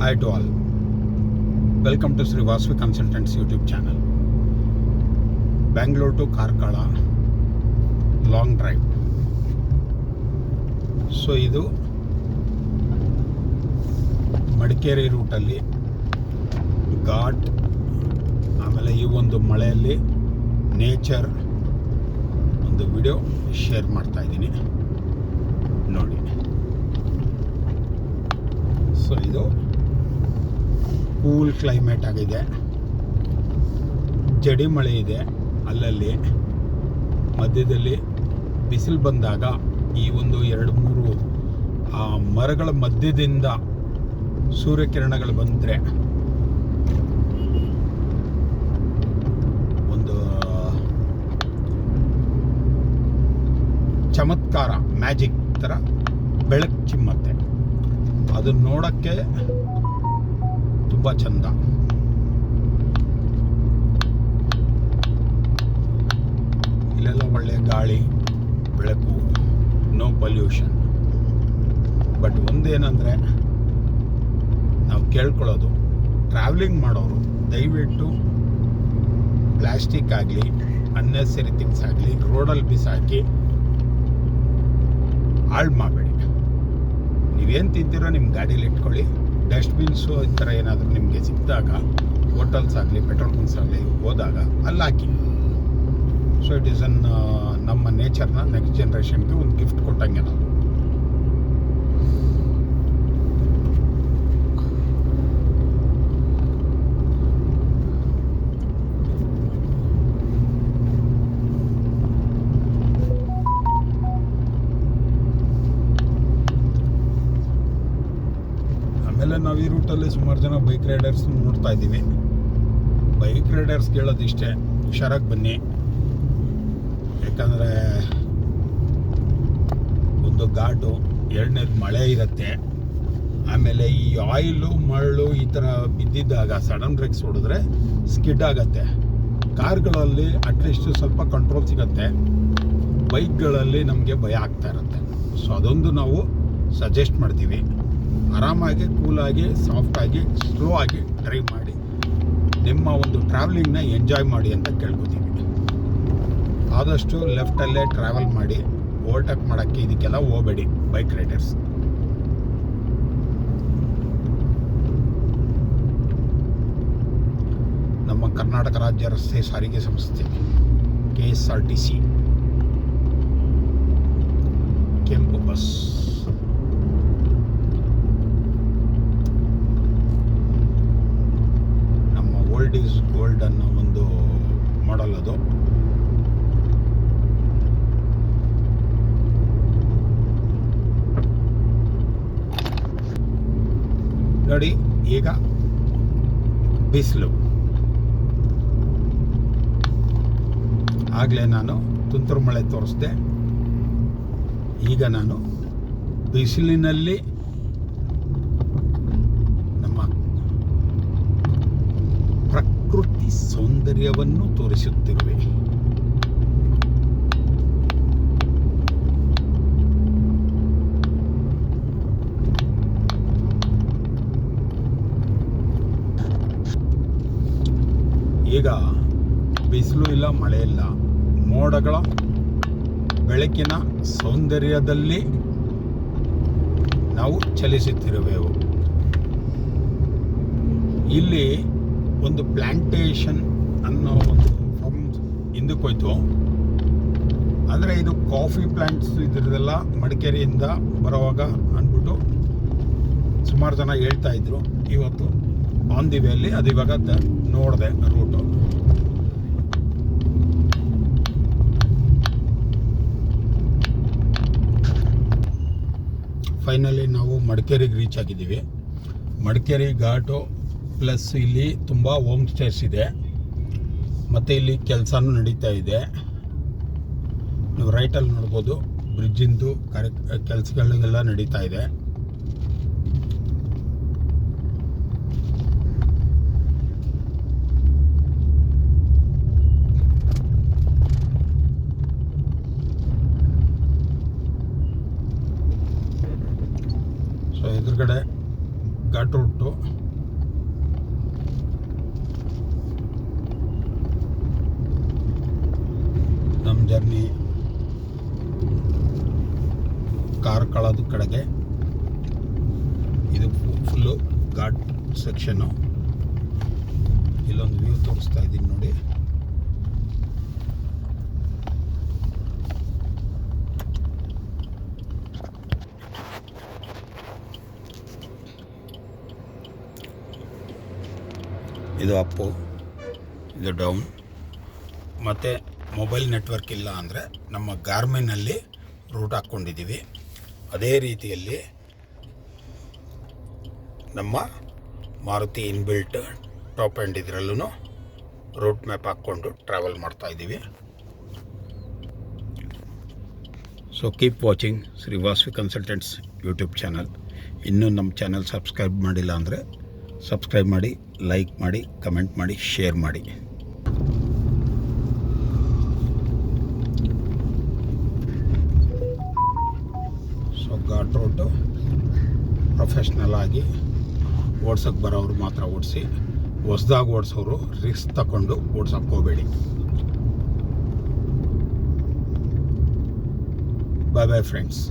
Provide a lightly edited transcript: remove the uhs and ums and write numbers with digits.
Hi to all. Welcome to Sri Vasvi Consultants YouTube channel. Bangalore to Karkala long drive. So ಇದು ಮಡಿಕೇರಿ ರೂಟಲ್ಲಿ ಘಾಟ್, ಆಮೇಲೆ ಈ ಒಂದು ಮಳೆಯಲ್ಲಿ nature ಒಂದು ವಿಡಿಯೋ ಶೇರ್ ಮಾಡ್ತಾ ಇದ್ದೀನಿ ನೋಡಿ. ಸೊ ಇದು ಕೂಲ್ ಕ್ಲೈಮೇಟ್ ಆಗಿದೆ, ಜಡಿ ಮಳೆ ಇದೆ, ಅಲ್ಲಲ್ಲಿ ಮಧ್ಯದಲ್ಲಿ ಬಿಸಿಲು ಬಂದಾಗ ಈ ಒಂದು 2-3 ಆ ಮರಗಳ ಮಧ್ಯದಿಂದ ಸೂರ್ಯಕಿರಣಗಳು ಬಂದರೆ ಒಂದು ಚಮತ್ಕಾರ, ಮ್ಯಾಜಿಕ್ ಥರ ಬೆಳಕು ಚಿಮ್ಮತ್ತೆ. ಅದನ್ನು ನೋಡೋಕ್ಕೆ ತುಂಬ ಚಂದ. ಇಲ್ಲೆಲ್ಲ ಒಳ್ಳೆ ಗಾಳಿ, ಬೆಳಕು, ನೋ ಪೊಲ್ಯೂಷನ್. ಬಟ್ ಒಂದೇನೆಂದರೆ ನಾವು ಕೇಳ್ಕೊಳ್ಳೋದು, ಟ್ರಾವೆಲಿಂಗ್ ಮಾಡೋರು ದಯವಿಟ್ಟು ಪ್ಲಾಸ್ಟಿಕ್ ಆಗಲಿ ಅನ್ನೆಸರಿ ಥಿಂಗ್ಸ್ ಆಗಲಿ ರೋಡಲ್ಲಿ ಬಿಸಾಕಿ ಹಾಳು ಮಾಡಬೇಡಿ. ನೀವೇನು ತಿಂತೀರೋ ನಿಮ್ಮ ಗಾಡೀಲಿ ಇಟ್ಕೊಳ್ಳಿ. ಡಸ್ಟ್ಬಿನ್ಸು ಈ ಥರ ಏನಾದರೂ ನಿಮಗೆ ಸಿಕ್ಕಿದಾಗ ಹೋಟೆಲ್ಸ್ ಆಗಲಿ ಪೆಟ್ರೋಲ್ ಬಂಕ್ಸ್ ಆಗಲಿ ಹೋದಾಗ ಅಲ್ಲಿ ಹಾಕಿ. ಸೊ ಇಟ್ ಈಸ್ ನಮ್ಮ ನೇಚರ್ನ ನೆಕ್ಸ್ಟ್ ಜನ್ರೇಷನ್ಗೆ ಒಂದು ಗಿಫ್ಟ್ ಕೊಟ್ಟಂಗೆ ನಾವು. ಆಮೇಲೆ ನಾವು ಈ ರೂಟಲ್ಲಿ ಸುಮಾರು ಜನ ಬೈಕ್ ರೈಡರ್ಸ್ ನೋಡ್ತಾ ಇದ್ದೀವಿ. ಬೈಕ್ ರೈಡರ್ಸ್ ಕೇಳೋದಿಷ್ಟೇ, ಹುಷಾರಾಗಿ ಬನ್ನಿ. ಯಾಕಂದರೆ ಒಂದು ಘಾಟು, ಎರಡನೇದು ಮಳೆ ಇರುತ್ತೆ, ಆಮೇಲೆ ಈ ಆಯಿಲು ಮರಳು ಈ ಥರ ಬಿದ್ದಿದ್ದಾಗ ಸಡನ್ ಬ್ರೇಕ್ಸ್ ಹೊಡೆದ್ರೆ ಸ್ಕಿಡ್ ಆಗುತ್ತೆ. ಕಾರ್ಗಳಲ್ಲಿ ಅಟ್ಲೀಸ್ಟ್ ಸ್ವಲ್ಪ ಕಂಟ್ರೋಲ್ ಸಿಗುತ್ತೆ, ಬೈಕ್ಗಳಲ್ಲಿ ನಮಗೆ ಭಯ ಆಗ್ತಾ ಇರುತ್ತೆ. ಸೊ ಅದೊಂದು ನಾವು ಸಜೆಸ್ಟ್ ಮಾಡ್ತೀವಿ. ಆರಾಮಾಗಿ, ಕೂಲಾಗಿ, ಸಾಫ್ಟಾಗಿ, ಸ್ಲೋ ಆಗಿ ಡ್ರೈವ್ ಮಾಡಿ ನಿಮ್ಮ ಒಂದು ಟ್ರಾವೆಲಿಂಗ್ನ ಎಂಜಾಯ್ ಮಾಡಿ ಅಂತ ಕೇಳ್ಕೊತೀವಿ. ಆದಷ್ಟು ಲೆಫ್ಟಲ್ಲೇ ಟ್ರಾವೆಲ್ ಮಾಡಿ, ಓವರ್ಟೇಕ್ ಮಾಡೋಕ್ಕೆ ಇದಕ್ಕೆಲ್ಲ ಹೋಗಬೇಡಿ ಬೈಕ್ ರೈಡರ್ಸ್. ನಮ್ಮ ಕರ್ನಾಟಕ ರಾಜ್ಯ ರಸ್ತೆ ಸಾರಿಗೆ ಸಂಸ್ಥೆ KSRTC ಕೆಂಪು ಬಸ್. ನಮ್ಮ ಓಲ್ಡ್ ಈಸ್ ಗೋಲ್ಡ್ ಅನ್ನೋ ಒಂದು ಮಾಡೆಲ್ ಅದು. ನೋಡಿ, ಈಗ ಬಿಸಿಲು. ಆಗಲೇ ನಾನು ತುಂತುರು ಮಳೆ ತೋರಿಸ್ದೆ. ಈಗ ನಾನು ಬಿಸಿಲಿನಲ್ಲಿ ನಮ್ಮ ಪ್ರಕೃತಿ ಸೌಂದರ್ಯವನ್ನು ತೋರಿಸುತ್ತಿರುವೆ. ಈಗ ಬಿಸಿಲು ಇಲ್ಲ, ಮಳೆ ಇಲ್ಲ, ಮೋಡಗಳ ಬೆಳಕಿನ ಸೌಂದರ್ಯದಲ್ಲಿ ನಾವು ಚಲಿಸುತ್ತಿರುವೆವು. ಇಲ್ಲಿ ಒಂದು ಪ್ಲಾಂಟೇಶನ್ ಅನ್ನೋ ಒಂದು ಫಾರ್ಮ್ ಹಿಂದಕ್ಕೆ ಹೋಯ್ತು. ಅಂದರೆ ಇದು ಕಾಫಿ ಪ್ಲಾಂಟ್ಸ್ ಇದರದೆಲ್ಲ ಮಡಿಕೇರಿಯಿಂದ ಬರೋವಾಗ ಅಂದ್ಬಿಟ್ಟು ಸುಮಾರು ಜನ ಹೇಳ್ತಾ ಇದ್ರು. ಇವತ್ತು ಆನ್ ದಿ ವೇಯಲ್ಲಿ ಅದು ಇವಾಗ ನೋಡಿದೆ ರೂಟು. ಫೈನಲಿ ನಾವು ಮಡಿಕೇರಿಗೆ ರೀಚ್ ಆಗಿದ್ದೀವಿ. ಮಡಿಕೇರಿ ಘಾಟು ಪ್ಲಸ್ ಇಲ್ಲಿ ತುಂಬ ಹೋಮ್ ಸ್ಟೇಸ್ ಇದೆ, ಮತ್ತು ಇಲ್ಲಿ ಕೆಲಸನೂ ನಡೀತಾ ಇದೆ. ನೀವು ರೈಟಲ್ಲಿ ನೋಡ್ಬೋದು, ಬ್ರಿಡ್ಜಿಂದು ಕೆಲಸಗಳಿಗೆಲ್ಲ ನಡೀತಾ ಇದೆ. ಸೊ ಎದುರುಗಡೆ ಘಾಟ್ ರೂಟು ಜರ್ನಿ ಕಾರ್ಕಳದ ಕಡೆಗೆ. ಇದು ಫುಲ್ಲು ಘಾಟ್ ಸೆಕ್ಷನ್ನು. ಇಲ್ಲೊಂದು ವ್ಯೂ ತೋರಿಸ್ತಾ ಇದ್ದೀನಿ ನೋಡಿ. ಇದು ಅಪ್ಪು, ಇದು ಡೌನ್. ಮತ್ತು ಮೊಬೈಲ್ ನೆಟ್ವರ್ಕ್ ಇಲ್ಲ ಅಂದರೆ ನಮ್ಮ ಗಾರ್ಮಿನಲ್ಲಿ ರೂಟ್ ಹಾಕ್ಕೊಂಡಿದ್ದೀವಿ. ಅದೇ ರೀತಿಯಲ್ಲಿ ನಮ್ಮ ಮಾರುತಿ ಇನ್ಬಿಲ್ಟ್ ಟಾಪ್ ಆ್ಯಂಡ್ ಇದರಲ್ಲೂ ರೂಟ್ ಮ್ಯಾಪ್ ಹಾಕ್ಕೊಂಡು ಟ್ರಾವೆಲ್ ಮಾಡ್ತಾಯಿದ್ದೀವಿ. So keep watching Shri Vasavi consultants YouTube channel. ಇನ್ನೂ ನಮ್ಮ ಚಾನಲ್ ಸಬ್ಸ್ಕ್ರೈಬ್ ಮಾಡಿಲ್ಲ ಅಂದರೆ ಸಬ್ಸ್ಕ್ರೈಬ್ ಮಾಡಿ, ಲೈಕ್ ಮಾಡಿ, ಕಮೆಂಟ್ ಮಾಡಿ, ಶೇರ್ ಮಾಡಿ. ಸೊ ಘಾಟ್ ರೋಟು ಪ್ರೊಫೆಷ್ನಲ್ ಆಗಿ ಓಡ್ಸೋಕ್ಕೆ ಬರೋರು ಮಾತ್ರ ಓಡಿಸಿ, ಹೊಸ್ದಾಗಿ ಓಡಿಸೋರು ರಿಸ್ಕ್ ತಗೊಂಡು ಓಡ್ಸೋಕ್ಕೆ ಹೋಗಬೇಡಿ. ಬಾಯ್ ಬಾಯ್ ಫ್ರೆಂಡ್ಸ್.